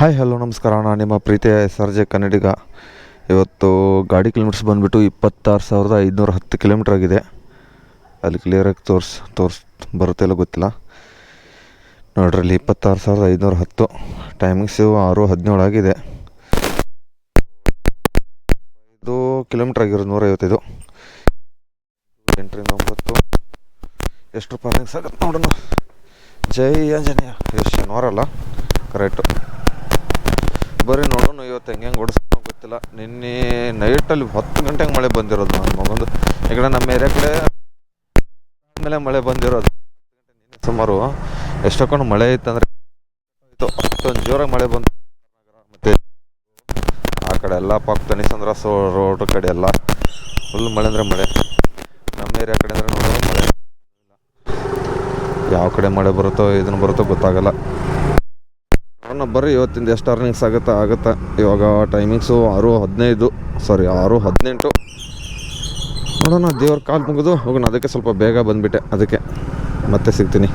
Hi hello ನಮಸ್ಕಾರ, ನಾನು ನಿಮ್ಮ ಪ್ರೀತಿಯ SRJ ಕನ್ನಡಿಗ. ಇವತ್ತು ಗಾಡಿ ಕಿಲೋಮೀಟರ್ಸ್ ಬಂದುಬಿಟ್ಟು 26,510 ಕಿಲೋಮೀಟ್ರ್ ಆಗಿದೆ. ಅಲ್ಲಿ ಕ್ಲಿಯರಾಗಿ ಬರುತ್ತೆ ಇಲ್ಲ ಗೊತ್ತಿಲ್ಲ ನೋಡ್ರಿ. ಅಲ್ಲಿ 26,510, ಟೈಮಿಂಗ್ಸು 6:17 ಆಗಿದೆ. ಇದು ಕಿಲೋಮೀಟ್ರ್ ಆಗಿರೋದು 155. 8ರಿಂದ 9 ಎಷ್ಟು ರೂಪಾಯಿ ಆಗುತ್ತೆ ನೋಡೋಣ. ಜೈ ಆಂಜನೇಯ. ಎಷ್ಟು ಶನಿವಾರ ಅಲ್ಲ, ಕರೆಕ್ಟು. ಬರೀ ನೋಡೋಣ ಇವತ್ತು ಹೆಂಗೆ ಓಡಿಸ್ಕೊ ಗೊತ್ತಿಲ್ಲ. ನಿನ್ನೆ ನೈಟಲ್ಲಿ 10 ಗಂಟೆಗೆ ಮಳೆ ಬಂದಿರೋದು ನನ್ನ ಮಗಂದು. ಈ ಕಡೆ ನಮ್ಮ ಏರಿಯಾ ಕಡೆ ಮೇಲೆ ಮಳೆ ಬಂದಿರೋದು. ಸುಮಾರು ಎಷ್ಟೊಂದು ಮಳೆ ಇತ್ತಂದರೆ ಅಷ್ಟೊಂದು ಜೋರಾಗಿ ಮಳೆ ಬಂದು, ಮತ್ತು ಆ ಕಡೆ ಎಲ್ಲ ತನಿಸಂದ್ರ ರೋಡ್ ಕಡೆ ಎಲ್ಲ ಫುಲ್ ಮಳೆ ಅಂದರೆ ಮಳೆ. ನಮ್ಮ ಏರಿಯಾ ಕಡೆ ಅಂದರೆ ನೋಡೋದು ಮಳೆ. ಯಾವ ಕಡೆ ಮಳೆ ಬರುತ್ತೋ ಇದನ್ನು ಬರುತ್ತೋ ಗೊತ್ತಾಗಲ್ಲ. ಬರ್ರಿ ಇವತ್ತಿಂದ ಎಷ್ಟು ಅರ್ನಿಂಗ್ಸ್ ಆಗುತ್ತಾ. ಇವಾಗ ಟೈಮಿಂಗ್ಸು 6:18 ನೋಡೋಣ. ದೇವ್ರ ಕಾಲು ಮುಗಿದು ಹೋಗೋಣ. ಅದಕ್ಕೆ ಸ್ವಲ್ಪ ಬೇಗ ಬಂದುಬಿಟ್ಟೆ, ಅದಕ್ಕೆ ಮತ್ತೆ ಸಿಗ್ತೀನಿ.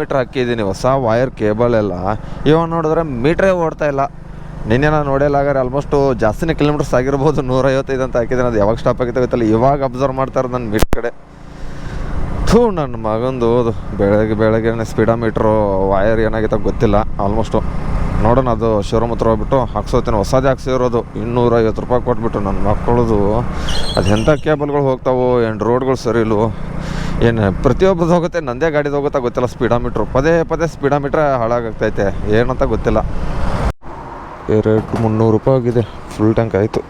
ಮೀಟ್ರ್ ಹಾಕಿದ್ದೀನಿ, ಹೊಸ ವೈರ್ ಕೇಬಲ್ ಎಲ್ಲ. ಇವಾಗ ನೋಡಿದ್ರೆ ಮೀಟ್ರೇ ಓಡ್ತಾ ಇಲ್ಲ. ನಿನ್ನೆ ನಾನು ನೋಡಲಾಗಾರೆ ಆಲ್ಮೋಸ್ಟು ಜಾಸ್ತಿನೇ ಕಿಲೋಮೀಟರ್ಸ್ ಆಗಿರ್ಬೋದು. 155 ಅಂತ ಹಾಕಿದ್ದೀನಿ. ಅದು ಯಾವಾಗ ಸ್ಟಾಪ್ ಆಗಿತ್ತು ಗೊತ್ತಲ್ಲ. ಇವಾಗ ಅಬ್ಸರ್ವ್ ಮಾಡ್ತಾರೆ ನನ್ನ ಮೀಟ್ರ್ ಕಡೆ. ನನ್ನ ಮಗಂದು ಬೆಳಗ್ಗೆ ಸ್ಪೀಡಾಮೀಟ್ರು ವೈರ್ ಏನಾಗಿತ್ತು ಗೊತ್ತಿಲ್ಲ. ಆಲ್ಮೋಸ್ಟು ನೋಡೋಣ, ಅದು ಶೋರೂಮ್ ಹತ್ರ ಹೋಗ್ಬಿಟ್ಟು ಹಾಕ್ಸೋತೀನಿ. ಹೊಸದೇ ಹಾಕ್ಸಿರೋದು 250 ರೂಪಾಯಿ ಕೊಟ್ಬಿಟ್ಟು. ನನ್ನ ಮಕ್ಕಳದು ಅದು ಎಂಥ ಕೇಬಲ್ಗಳು ಹೋಗ್ತಾವೋ, ಏನು ರೋಡ್ಗಳು ಸರಿ ಇಲ್ವೋ, ಏನು ಪ್ರತಿಯೊಬ್ಬರದ್ದು ಹೋಗುತ್ತೆ, ನಂದೇ ಗಾಡಿದು ಹೋಗುತ್ತಾ ಗೊತ್ತಿಲ್ಲ. ಸ್ಪೀಡಾಮೀಟ್ರು ಪದೇ ಸ್ಪೀಡಾಮೀಟ್ರೇ ಹಾಳಾಗ್ತೈತೆ, ಏನಂತ ಗೊತ್ತಿಲ್ಲ. ರೇಟ್ 300 ರೂಪಾಯಿ ಆಗಿದೆ. ಫುಲ್ ಟ್ಯಾಂಕ್ ಆಯಿತು.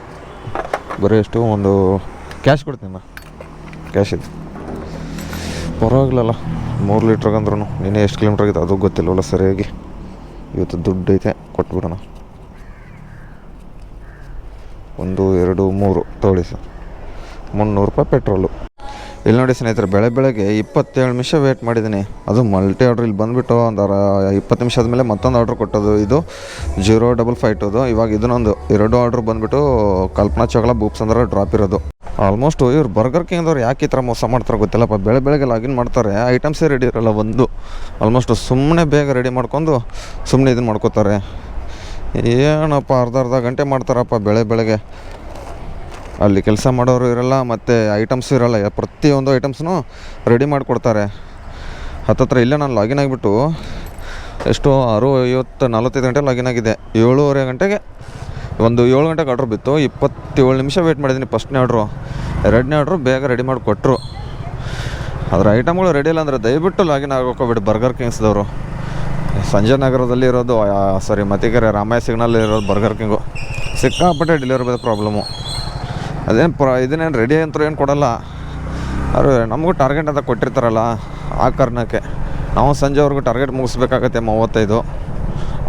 ಬರೀ ಎಷ್ಟು ಒಂದು ಕ್ಯಾಶ್ ಕೊಡ್ತೀನಿ ನಾನು. ಕ್ಯಾಶ್ ಇದೆ, ಪರವಾಗಿಲ್ಲಲ್ಲ. 3 ಲೀಟ್ರಿಗೆ ಅಂದ್ರೂ ನೀನೇ ಎಷ್ಟು ಕಿಲೋಮೀಟ್ರ್ ಆಗಿದೆ ಅದು ಗೊತ್ತಿಲ್ಲವಲ್ಲ ಸರಿಯಾಗಿ. ಇವತ್ತು ದುಡ್ಡು ಐತೆ, ಕೊಟ್ಬಿಡೋಣ. 1 2 3 ತೊಗೊಳ್ಳಿ ಸರ್. 300 ರೂಪಾಯಿ ಪೆಟ್ರೋಲು. ಇಲ್ಲಿ ನೋಡಿ ಸ್ನೇಹಿತರೆ, ಬೆಳಗ್ಗೆ 27 ನಿಮಿಷ ವೇಟ್ ಮಾಡಿದ್ದೀನಿ. ಅದು ಮಲ್ಟಿ ಆರ್ಡ್ರ್. ಇಲ್ಲಿ ಬಂದುಬಿಟ್ಟು ಒಂದು 20 ನಿಮಿಷ ಆದಮೇಲೆ ಮತ್ತೊಂದು ಆರ್ಡ್ರ್ ಕೊಟ್ಟೋದು. ಇದು 0552. ಇವಾಗ ಇದನ್ನೊಂದು 2 ಆರ್ಡ್ರ್ ಬಂದುಬಿಟ್ಟು ಕಲ್ಪನಾ ಚಾವ್ಲಾ ಬೂಪ್ಸ್ ಅಂದ್ರೆ ಡ್ರಾಪ್ ಇರೋದು. ಆಲ್ಮೋಸ್ಟ್ ಇವ್ರು ಬರ್ಗರ್ ಕಿಂಗ್ದವ್ರು ಯಾಕೆ ಈ ಥರ ಮೋಸ ಮಾಡ್ತಾರೆ ಗೊತ್ತಿಲ್ಲಪ್ಪ. ಬೆಳಗ್ಗೆ ಲಾಗಿನ್ ಮಾಡ್ತಾರೆ, ಐಟಮ್ಸೇ ರೆಡಿ ಇರೋಲ್ಲ. ಆಲ್ಮೋಸ್ಟ್ ಸುಮ್ಮನೆ ಬೇಗ ರೆಡಿ ಮಾಡ್ಕೊಂಡು ಸುಮ್ಮನೆ ಇದನ್ನು ಮಾಡ್ಕೋತಾರೆ. ಏನಪ್ಪ ಅರ್ಧ ಗಂಟೆ ಮಾಡ್ತಾರಪ್ಪ ಬೆಳಗ್ಗೆ. ಅಲ್ಲಿ ಕೆಲಸ ಮಾಡೋರು ಇರೋಲ್ಲ, ಮತ್ತು ಐಟಮ್ಸು ಇರೋಲ್ಲ. ಪ್ರತಿಯೊಂದು ಐಟಮ್ಸ್ನೂ ರೆಡಿ ಮಾಡಿಕೊಡ್ತಾರೆ. ಹತ್ತತ್ರ ಇಲ್ಲೇ ನಾನು ಲಾಗಿನ್ ಆಗಿಬಿಟ್ಟು ಎಷ್ಟು 45 ಗಂಟೆ ಲಾಗಿನ್ ಆಗಿದೆ. 7:30 ಗಂಟೆಗೆ 7 ಗಂಟೆಗೆ ಆರ್ಡ್ರ್ ಬಿತ್ತು. 27 ನಿಮಿಷ ವೇಟ್ ಮಾಡಿದ್ದೀನಿ. ಫಸ್ಟ್ನೇ ಆರ್ಡ್ರು, 2ನೇ ಆರ್ಡ್ರು ಬೇಗ ರೆಡಿ ಮಾಡಿ ಕೊಟ್ಟರು. ಅದರ ಐಟಮ್ಗಳು ರೆಡಿ ಇಲ್ಲ ಅಂದರೆ ದಯವಿಟ್ಟು ಲಾಗಿನ್ ಆಗೋಕೋಬಿಟ್ಟು. ಬರ್ಗರ್ ಕಿಂಗ್ಸ್ದವರು ಸಂಜಯ್ ನಗರದಲ್ಲಿ ಇರೋದು, ಮತಿಕೆರೆ ರಾಮಯ್ಯ ಸಿಗ್ನಲ್ ಇರೋದು ಬರ್ಗರ್ ಕಿಂಗು. ಸಿಕ್ಕಾಪಟ್ಟೆ ಡೆಲಿವರಿ ಪ್ರಾಬ್ಲಮ್ಮು. ಇದನ್ನೇನು ರೆಡಿ ಅಂತೂ ಏನು ಕೊಡೋಲ್ಲ. ಅವರು ನಮಗೂ ಟಾರ್ಗೆಟ್ ಅಂತ ಕೊಟ್ಟಿರ್ತಾರಲ್ಲ, ಆ ಕಾರಣಕ್ಕೆ ನಾವು ಸಂಜೆವರೆಗೂ ಟಾರ್ಗೆಟ್ ಮುಗಿಸ್ಬೇಕಾಗತ್ತೆ 35.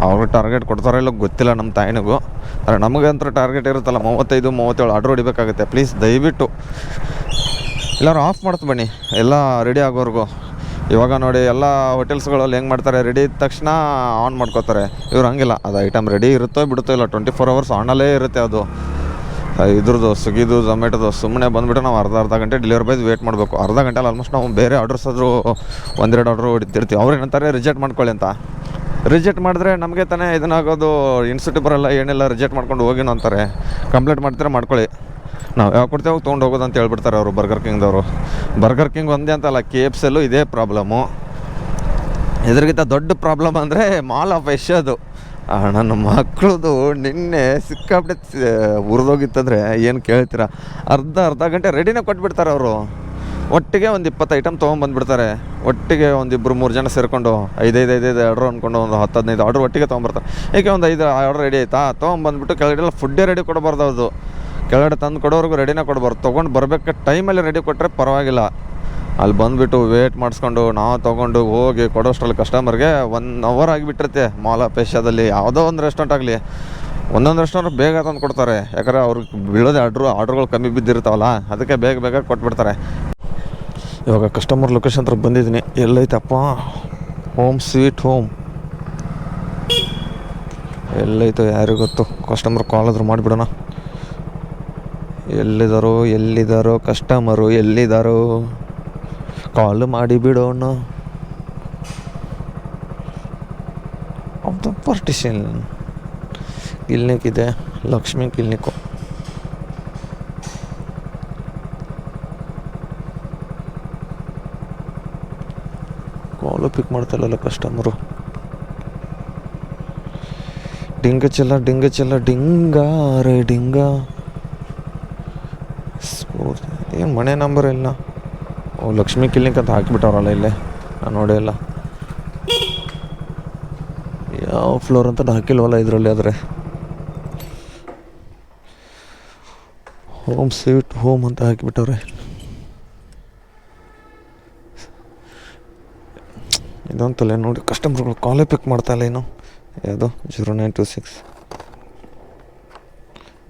ಅವ್ರಿಗೆ ಟಾರ್ಗೆಟ್ ಕೊಡ್ತಾರೋ ಇಲ್ಲ ಗೊತ್ತಿಲ್ಲ ನಮ್ಮ ತಾಯಿನಿಗೂ. ಆದರೆ ನಮಗಂತೂ ಟಾರ್ಗೆಟ್ ಇರುತ್ತಲ್ಲ 35 37 ಆರ್ಡ್ರ್ ಹೊಡಿಬೇಕಾಗುತ್ತೆ. ಪ್ಲೀಸ್ ದಯವಿಟ್ಟು ಎಲ್ಲರೂ ಆಫ್ ಮಾಡ್ತು ಬನ್ನಿ, ಎಲ್ಲ ರೆಡಿ ಆಗೋರ್ಗು. ಇವಾಗ ನೋಡಿ ಎಲ್ಲ ಹೋಟೆಲ್ಸ್ಗಳಲ್ಲಿ ಹೆಂಗೆ ಮಾಡ್ತಾರೆ, ರೆಡಿ ಇದ್ದ ತಕ್ಷಣ ಆನ್ ಮಾಡ್ಕೋತಾರೆ. ಇವ್ರು ಹಂಗಿಲ್ಲ. ಅದು ಐಟಮ್ ರೆಡಿ ಇರುತ್ತೋ ಬಿಡುತ್ತೋ ಇಲ್ಲ, 24 hours ಆನಲ್ಲೇ ಇರುತ್ತೆ. ಅದು ಇದ್ರದ್ದು ಸ್ವಿಗ್ಗಿದು ಝೊಮ್ಯಾಟೋದು ಸುಮ್ಮನೆ ಬಂದುಬಿಟ್ಟು ನಾವು ಅರ್ಧ ಗಂಟೆ ಡೆಲಿವರಿ ಬಾಯ್ದು ವೇಟ್ ಮಾಡಬೇಕು. ಅರ್ಧ ಗಂಟೆಲಿ ಆಲ್ಮೋಸ್ಟ್ ನಾವು ಬೇರೆ ಆರ್ಡರ್ಸ್ ಆದರೂ 1-2 ಆರ್ಡ್ರ್ ಹೊಡಿತಿರ್ತೀವಿ. ಅವ್ರು ಏನಂತಾರೆ ರಿಜೆಕ್ಟ್ ಮಾಡ್ಕೊಳ್ಳಿ ಅಂತ. ರಿಜೆಕ್ಟ್ ಮಾಡಿದ್ರೆ ನಮಗೆ ತಾನೇ ಇದನ್ನಾಗೋದು. ಇನ್ಸ್ಟಿಟ್ಯೂಟ್ ಬರೋಲ್ಲ ಏನೆಲ್ಲ, ರಿಜೆಕ್ಟ್ ಮಾಡ್ಕೊಂಡು ಹೋಗಿನೋ ಅಂತಾರೆ. ಕಂಪ್ಲೇಂಟ್ ಮಾಡ್ತಾರೆ, ಮಾಡ್ಕೊಳ್ಳಿ. ನಾವು ಯಾವ ಕೊಡ್ತೇವೆ ತೊಗೊಂಡು ಹೋಗೋದು ಅಂತ ಹೇಳ್ಬಿಡ್ತಾರೆ ಅವರು ಬರ್ಗರ್ ಕಿಂಗ್ದವರು. ಬರ್ಗರ್ ಕಿಂಗ್ ಒಂದೇ ಅಂತಲ್ಲ, KFCಯಲ್ಲೂ ಇದೇ ಪ್ರಾಬ್ಲಮ್ಮು. ಇದ್ರಿಗಿಂತ ದೊಡ್ಡ ಪ್ರಾಬ್ಲಮ್ ಅಂದರೆ ಮಾಲ್ ಆಫ್ ಏಷ್ಯಾದು. ನನ್ನ ಮಕ್ಕಳದು ನಿನ್ನೆ ಸಿಕ್ಕಾಬಿಟ್ಟೆ ಉರಿದೋಗಿತ್ತಂದರೆ ಏನು ಕೇಳ್ತೀರಾ. ಅರ್ಧ ಗಂಟೆ ರೆಡಿನೇ ಕೊಟ್ಬಿಡ್ತಾರೆ ಅವರು. ಒಟ್ಟಿಗೆ ಒಂದು 20 ಐಟಮ್ ತೊಗೊಂಬಂದುಬಿಡ್ತಾರೆ. ಒಟ್ಟಿಗೆ ಒಂದು 2-3 ಜನ ಸೇರಿಕೊಂಡು 5 ಆರ್ಡ್ರ್ ಅಂದ್ಕೊಂಡು ಒಂದು 10-15 ಆರ್ಡ್ರ್ ಒಟ್ಟಿಗೆ ತೊಗೊಂಬರ್ತಾರೆ. ಏಕೆ ಒಂದು 5 ಆರ್ಡ್ರ್ ರೆಡಿ ಆಯಿತಾ, ತೊಗೊಂಬಂದ್ಬಿಟ್ಟು ಕೆಳಗಡೆ ಫುಡ್ಡೇ ರೆಡಿ ಕೊಡಬಾರ್ದು. ಅದು ಕೆಳಗಡೆ ತಂದು ಕೊಡೋರ್ಗು ರೆಡಿನೇ ಕೊಡಬಾರ್ದು. ತೊಗೊಂಡು ಬರಬೇಕು ಟೈಮಲ್ಲಿ ರೆಡಿ ಕೊಟ್ಟರೆ ಪರವಾಗಿಲ್ಲ. ಅಲ್ಲಿ ಬಂದುಬಿಟ್ಟು ವೇಟ್ ಮಾಡಿಸ್ಕೊಂಡು ನಾವು ತೊಗೊಂಡು ಹೋಗಿ ಕೊಡೋಷ್ಟರಲ್ಲಿ ಕಸ್ಟಮರ್ಗೆ 1 hour ಆಗಿಬಿಟ್ಟಿರುತ್ತೆ. ಮಾಲ್ ಆಫ್ ಏಷ್ಯಾದಲ್ಲಿ ಯಾವುದೋ ಒಂದು ರೆಸ್ಟೋರೆಂಟ್ ಆಗಲಿ, ಒಂದೊಂದು ರೆಸ್ಟೋರೆಂಟ್ ಬೇಗ ತಂದು ಕೊಡ್ತಾರೆ. ಯಾಕಂದರೆ ಅವ್ರಿಗೆ ಬೀಳೋದೇ ಆರ್ಡ್ರುಗಳು ಕಮ್ಮಿ ಬಿದ್ದಿರ್ತಾವಲ್ಲ, ಅದಕ್ಕೆ ಬೇಗ ಕೊಟ್ಬಿಡ್ತಾರೆ. ಇವಾಗ ಕಸ್ಟಮರ್ ಲೊಕೇಶನ್ ಹತ್ರ ಬಂದಿದ್ದೀನಿ. ಎಲ್ಲೈತಪ್ಪ ಹೋಮ್ ಸ್ವೀಟ್ ಹೋಮ್, ಎಲ್ಲೈತೋ ಯಾರಿಗೂ ಗೊತ್ತು. ಕಸ್ಟಮರ್ ಕಾಲ್ ಆದರೂ ಮಾಡಿಬಿಡೋಣ. ಎಲ್ಲಿದ್ದಾರೋ ಕಸ್ಟಮರು, ಎಲ್ಲಿದ್ದಾರೋ ಕಾಲ್ ಮಾಡಿ ಬಿಡೋಣ. Of the partition. ಕ್ಲಿನಿಕ್ ಇದೆ, ಲಕ್ಷ್ಮಿ ಕ್ಲಿನಿಕ್ಕು. ಕಾಲು ಪಿಕ್ ಮಾಡ್ತಾರಲ್ಲ ಕಸ್ಟಮರು. ಡಿಂಗ ಚೆಲ್ಲ ಡಿಂಗಾರೆ ಡಿಂಗ. ಏನು ಮನೆ ನಂಬರ್ ಇಲ್ಲ. ಓ, ಲಕ್ಷ್ಮಿ ಕ್ಲಿನಿಕ್ ಅಂತ ಹಾಕಿಬಿಟ್ಟವ್ರಲ್ಲ ಇಲ್ಲೇ, ನಾನು ನೋಡೇ ಇಲ್ಲ. ಯಾವ ಫ್ಲೋರ್ ಅಂತ ಹಾಕಿಲ್ವಲ್ಲ ಇದರಲ್ಲಿ. ಆದರೆ ಹೋಮ್ ಸ್ವೀಟ್ ಹೋಮ್ ಅಂತ ಹಾಕಿಬಿಟ್ಟವ್ರೆ. ಇದಂತಲ್ಲ ನೋಡಿ, ಕಸ್ಟಮರ್ಗಳು ಕಾಲೇ ಪಿಕ್ ಮಾಡ್ತಾಯಿಲ್ಲ ಏನು. ಯಾವುದು 0926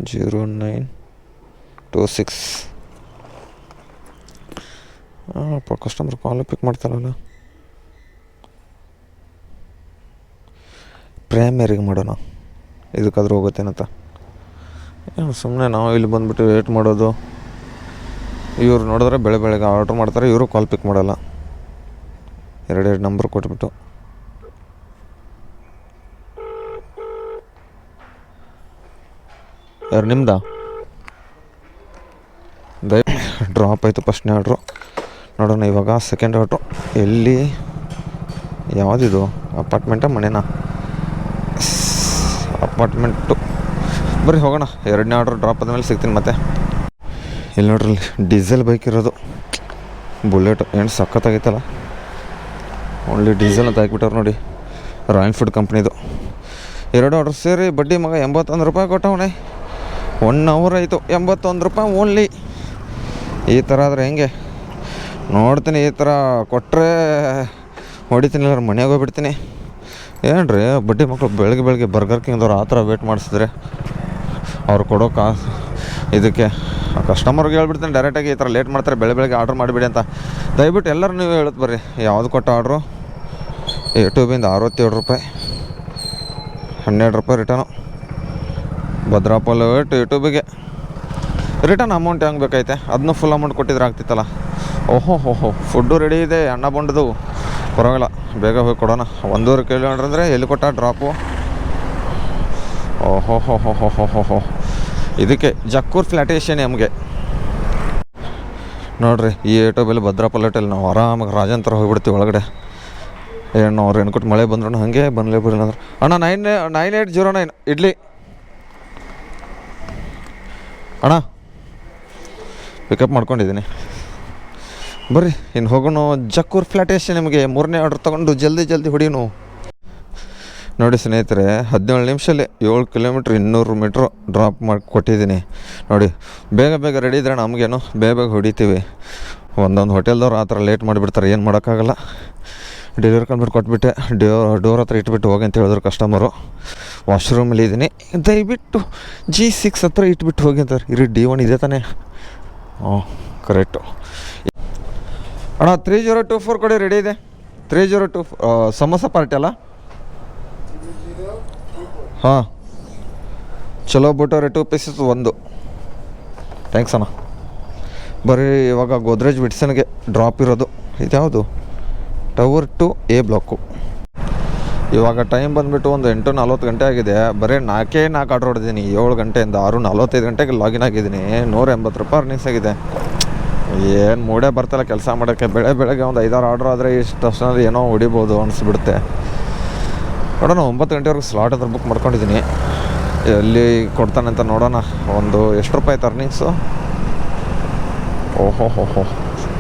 0926. ಹಾಂ, ಕಸ್ಟಮರ್ ಕಾಲೇ ಪಿಕ್ ಮಾಡ್ತಾರಲ್ಲ. ಪ್ರೈಮರಿಗೆ ಮಾಡೋಣ, ಇದಕ್ಕಾದ್ರೂ ಹೋಗುತ್ತೇನಂತ. ಏನು ಸುಮ್ಮನೆ ನಾವು ಇಲ್ಲಿ ಬಂದುಬಿಟ್ಟು ವೇಟ್ ಮಾಡೋದು. ಇವ್ರು ನೋಡಿದ್ರೆ ಬೆಳಗ್ಗೆ ಆರ್ಡ್ರ್ ಮಾಡ್ತಾರೆ, ಇವರು ಕಾಲ್ ಪಿಕ್ ಮಾಡಲ್ಲ. ಎರಡೆರಡು ನಂಬರ್ ಕೊಟ್ಬಿಟ್ಟು. ಯಾರು ನಿಮ್ದಾ? ಡ್ರಾಪ್ ಆಯಿತು ಫಸ್ಟ್ನೇ ಆರ್ಡ್ರು. ನೋಡೋಣ ಇವಾಗ ಸೆಕೆಂಡ್ ಆರ್ಡ್ರು. ಎಲ್ಲಿ, ಯಾವುದಿದು? ಅಪಾರ್ಟ್ಮೆಂಟಾ ಮನೆನಾ? ಅಪಾರ್ಟ್ಮೆಂಟು. ಬರ್ರಿ ಹೋಗೋಣ. ಎರಡನೇ ಆರ್ಡ್ರ್ ಡ್ರಾಪ್ ಆದಮೇಲೆ ಸಿಗ್ತೀನಿ ಮತ್ತೆ. ಇಲ್ಲಿ ನೋಡ್ರಿ, ಡೀಸೆಲ್ ಬೈಕ್ ಇರೋದು. ಬುಲೆಟು ಏನು ಸಖತ್ತಾಗೈತಲ್ಲ. ಓನ್ಲಿ ಡೀಸೆಲ್ ಅಂತ ಹಾಕ್ಬಿಟ್ಟವ್ರು ನೋಡಿ, ರಾಯಲ್ ಎನ್ಫೀಲ್ಡ್ ಕಂಪ್ನಿದು. ಎರಡು ಆರ್ಡ್ರ್ ಸೇರಿ ಬಡ್ಡಿ ಮಗ 81 ರೂಪಾಯಿ ಕೊಟ್ಟವನೇ. 1 ಅವರ್ ಆಯಿತು, 81 ರೂಪಾಯಿ ಓನ್ಲಿ. ಈ ಥರ ಆದರೆ ಹೆಂಗೆ ನೋಡ್ತೀನಿ. ಈ ಥರ ಕೊಟ್ಟರೆ ಹೊಡಿತೀನಿ, ಇಲ್ಲ ಮನೆಗೆ ಹೋಗ್ಬಿಡ್ತೀನಿ. ಏನು ರೀ ಬಡ್ಡಿ ಮಕ್ಕಳು ಬೆಳಗ್ಗೆ ಬರ್ಗರ್ ಕಿಂಗ್ದವ್ರು ಆ ಥರ ವೇಟ್ ಮಾಡಿಸಿದ್ರೆ ಅವ್ರು ಕೊಡೋ ಕಾಸು ಇದಕ್ಕೆ. ಕಸ್ಟಮರ್ಗೆ ಹೇಳ್ಬಿಡ್ತೀನಿ ಡೈರೆಕ್ಟಾಗಿ, ಈ ಥರ ಲೇಟ್ ಮಾಡ್ತಾರೆ ಬೆಳಗ್ಗೆ ಆರ್ಡ್ರ್ ಮಾಡಿಬಿಡಿ ಅಂತ. ದಯವಿಟ್ಟು ಎಲ್ಲರೂ ನೀವು ಹೇಳುತ್ತೆ ಬರ್ರಿ. ಯಾವುದು ಕೊಟ್ಟ ಆರ್ಡ್ರು? ಯೂಟ್ಯೂಬಿಂದ 67 ರೂಪಾಯಿ, 12 ರೂಪಾಯಿ ರಿಟರ್ನು. ಭದ್ರಾಪಲ್ ಯೂಟ್ಯೂಬಿಗೆ ರಿಟರ್ನ್ ಅಮೌಂಟ್ ಹೆಂಗೆ ಬೇಕೈತೆ, ಅದನ್ನೂ ಫುಲ್ ಅಮೌಂಟ್ ಕೊಟ್ಟಿದ್ರೆ ಆಗ್ತಿತ್ತಲ್ಲ. ಓಹೋ ಫುಡ್ಡು ರೆಡಿ ಇದೆ, ಅಣ್ಣ ಬಂಡದು. ಪರವಾಗಿಲ್ಲ, ಬೇಗ ಹೋಗಿ ಕೊಡೋಣ. 1.5 ಕಿಲೋಮೀಟ್ರ್ ಅಂದರೆ ಎಲ್ಲಿ ಕೊಟ್ಟ ಡ್ರಾಪು? ಓಹೋ ಇದಕ್ಕೆ ಜಕ್ಕೂರ್ ಫ್ಲ್ಯಾಟೇಷನ್ ನಮಗೆ ನೋಡಿರಿ. ಈ ಯೂಟ್ಯೂಬಲ್ಲಿ ಭದ್ರಾಪಲ್ ಹೋಟೆಲ್ ನಾವು ಆರಾಮಾಗಿ ರಾಜನ್ ಥರ ಹೋಗ್ಬಿಡ್ತೀವಿ ಒಳಗಡೆ. ಏನು ಅವ್ರು ಏನ್ಕೊಟ್ಟು ಮಳೆ ಬಂದ್ರು ಹಾಗೆ ಬಂದಲೇ ಬಿಡಲ್ಲ ಅಂದ್ರೆ. ಅಣ್ಣ 9809 ಇಡ್ಲಿ ಅಣ್ಣ, ಪಿಕಪ್ ಮಾಡ್ಕೊಂಡಿದ್ದೀನಿ. ಬರ್ರಿ ಇನ್ನು ಹೋಗೋಣ. ಜಕ್ಕೂರ್ ಫ್ಲ್ಯಾಟೇಷನ್ ನಿಮಗೆ 3ನೇ ಆರ್ಡ್ರ್ ತೊಗೊಂಡು ಜಲ್ದಿ ಹೊಡೀನು. ನೋಡಿ ಸ್ನೇಹಿತರೆ, 17 ನಿಮಿಷಲ್ಲಿ 7 ಕಿಲೋಮೀಟ್ರ್ 200 ಮೀಟ್ರು ಡ್ರಾಪ್ ಮಾಡಿ ಕೊಟ್ಟಿದ್ದೀನಿ ನೋಡಿ. ಬೇಗ ರೆಡಿ ಇದ್ರೆ ನಮಗೇನು ಬೇಗ ಹೊಡಿತೀವಿ. ಒಂದೊಂದು ಹೋಟೆಲ್ದವ್ರು ಆ ಥರ ಲೇಟ್ ಮಾಡಿಬಿಡ್ತಾರೆ, ಏನು ಮಾಡೋಕ್ಕಾಗಲ್ಲ. ಡೆಲಿವರಿ ಕಂಡ್ಬಿಟ್ಟು ಕೊಟ್ಬಿಟ್ಟೆ, ಡೋರ್ ಹತ್ರ ಇಟ್ಬಿಟ್ಟು ಹೋಗಿ ಅಂತ ಹೇಳಿದ್ರು ಕಸ್ಟಮರು. ವಾಶ್ರೂಮಲ್ಲಿ ಇದ್ದೀನಿ, ದಯವಿಟ್ಟು G6 ಹತ್ರ ಇಟ್ಬಿಟ್ಟು ಹೋಗಿ ಅಂತಾರೆ. ಇರಿ D1 ಇದೆ ತಾನೇ? ಕರೆಕ್ಟು ಅಣ್ಣ. 3024 ಕೊಡಿ, ರೆಡಿ ಇದೆ. 3024 ಸಮೋಸ ಪಾರ್ಟಿ ಅಲ್ಲ? ಹಾಂ, ಚಲೋ ಬುಟ್ಟವ್ರೆ. 2 ಪೀಸಸ್ 1. ಥ್ಯಾಂಕ್ಸ್ ಅಣ್ಣ. ಬರೀ ಇವಾಗ ಗೋದ್ರೇಜ್ ವಿಟ್ಸನ್ಗೆ ಡ್ರಾಪ್ ಇರೋದು. ಇದ್ಯಾವುದು? Tower 2 A block. ಇವಾಗ ಟೈಮ್ ಬಂದುಬಿಟ್ಟು ಒಂದು 8:40 ಗಂಟೆ ಆಗಿದೆ. ಬರೀ 4 ಆರ್ಡ್ರ್ ಹೊಡೆದಿದ್ದೀನಿ. 7 ಗಂಟೆಯಿಂದ 6:45 ಗಂಟೆಗೆ ಲಾಗಿನ್ ಆಗಿದ್ದೀನಿ. 180 ರೂಪಾಯಿ ಅರ್ನಿಂಗ್ಸ್ ಆಗಿದೆ. ಏನು ಮೂಡೇ ಬರ್ತಾಯಿಲ್ಲ ಕೆಲಸ ಮಾಡೋಕ್ಕೆ. ಬೆಳಗ್ಗೆ ಒಂದು 5-6 ಆರ್ಡ್ರ್ ಆದರೆ ಇಷ್ಟು ಅಷ್ಟರಲ್ಲಿ ಏನೋ ಹೊಡಿಬೋದು ಅನಿಸ್ಬಿಡುತ್ತೆ. ನೋಡೋಣ, 9 ಗಂಟೆವರೆಗೂ ಸ್ಲಾಟ್ ಹತ್ರ ಬುಕ್ ಮಾಡ್ಕೊಂಡಿದ್ದೀನಿ. ಎಲ್ಲಿ ಕೊಡ್ತಾನೆ ಅಂತ ನೋಡೋಣ. ಒಂದು ಎಷ್ಟು ರೂಪಾಯಿ ಆಯ್ತು ಅರ್ನಿಂಗ್ಸು? ಓಹೋ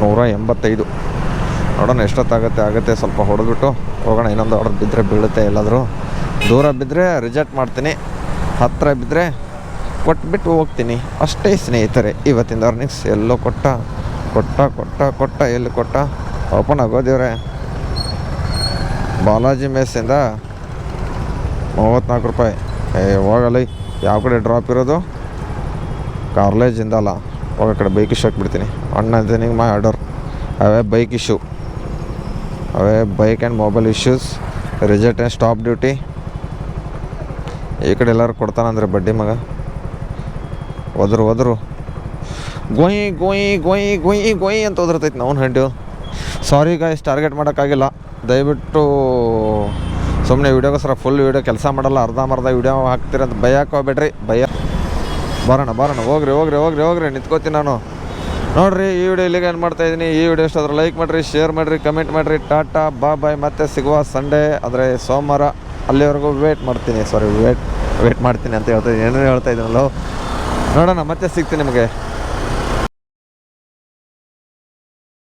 185. ನೋಡೋಣ ಎಷ್ಟೊತ್ತಾಗುತ್ತೆ. ಸ್ವಲ್ಪ ಹೊಡೆದ್ಬಿಟ್ಟು ಹೋಗೋಣ. ಇನ್ನೊಂದು ಆರ್ಡರ್ ಬಿದ್ದರೆ ಬೀಳುತ್ತೆ. ಎಲ್ಲಾದರೂ ದೂರ ಬಿದ್ದರೆ ರಿಜೆಕ್ಟ್ ಮಾಡ್ತೀನಿ, ಹತ್ತಿರ ಬಿದ್ದರೆ ಕೊಟ್ಬಿಟ್ಟು ಹೋಗ್ತೀನಿ. ಅಷ್ಟೇ ಸ್ನೇಹಿತರೆ ಇವತ್ತಿಂದ ಅರ್ನಿಂಗ್ಸ್. ಎಲ್ಲೋ ಕೊಟ್ಟ ಎಲ್ಲಿ ಕೊಟ್ಟ? ಓಪನ್ ಆಗೋದಿವ್ರೆ. ಬಾಲಾಜಿ ಮೆಸ್ಸಿಂದ 34 ರೂಪಾಯಿ. ಹೋಗಲ್ಲ. ಯಾವ ಕಡೆ ಡ್ರಾಪ್ ಇರೋದು? ಕಾರ್ಲೇಜಿಂದ ಅಲ್ಲ, ಹೋಗೋ ಕಡೆ ಬೈಕ್ ಇಶ್ಯೂ ಹಾಕ್ಬಿಡ್ತೀನಿ. ಅಣ್ಣ ನಿಂಗೆ my order. Away bike issue, away bike and mobile issues, reject and stop duty. ಈ ಕಡೆ ಎಲ್ಲರೂ ಕೊಡ್ತಾನಂದ್ರೆ ಬಡ್ಡಿ ಮಗ. ಹೋದ್ರು ಗೋಯಿ ಅಂತ ಹೋದ್ರತೈತಿ ನಾವು ಹಂಡು. ಸಾರಿ ಗಾಯ್ಸ್, ಟಾರ್ಗೆಟ್ ಮಾಡೋಕ್ಕಾಗಿಲ್ಲ. ದಯವಿಟ್ಟು ಸುಮ್ಮನೆ ವೀಡಿಯೋಗೋಸ್ಕರ ಫುಲ್ ವೀಡಿಯೋ ಕೆಲಸ ಮಾಡಲ್ಲ, ಅರ್ಧಂಬರ್ಧ ವೀಡಿಯೋ ಹಾಕ್ತೀರಂತ ಭಯಕ್ಕೆ ಹೋಗ್ಬೇಡ್ರಿ. ಬರೋಣ ಹೋಗ್ರಿ ನಿಂತ್ಕೋತೀನಿ ನಾನು. ನೋಡಿರಿ, ಈ ವಿಡಿಯೋ ಇಲ್ಲಿಗೆ ಏನು ಮಾಡ್ತಾಯಿದ್ದೀನಿ. ಈ ವಿಡಿಯೋ ಇಷ್ಟ ಆದ್ರೆ ಲೈಕ್ ಮಾಡಿರಿ, ಶೇರ್ ಮಾಡಿರಿ, ಕಮೆಂಟ್ ಮಾಡಿರಿ. ಟಾಟಾ ಬಾಯ್. ಮತ್ತೆ ಸಿಗುವ ಸಂಡೇ ಅಂದರೆ ಸೋಮವಾರ. ಅಲ್ಲಿವರೆಗೂ ವೇಟ್ ಮಾಡ್ತೀನಿ ಅಂತ ಹೇಳ್ತಾ ಏನೇನು ಹೇಳ್ತಾ ಇದ್ದೀನಲ್ಲೋ. ನೋಡೋಣ, ಮತ್ತೆ ಸಿಗ್ತೀನಿ ನಿಮಗೆ.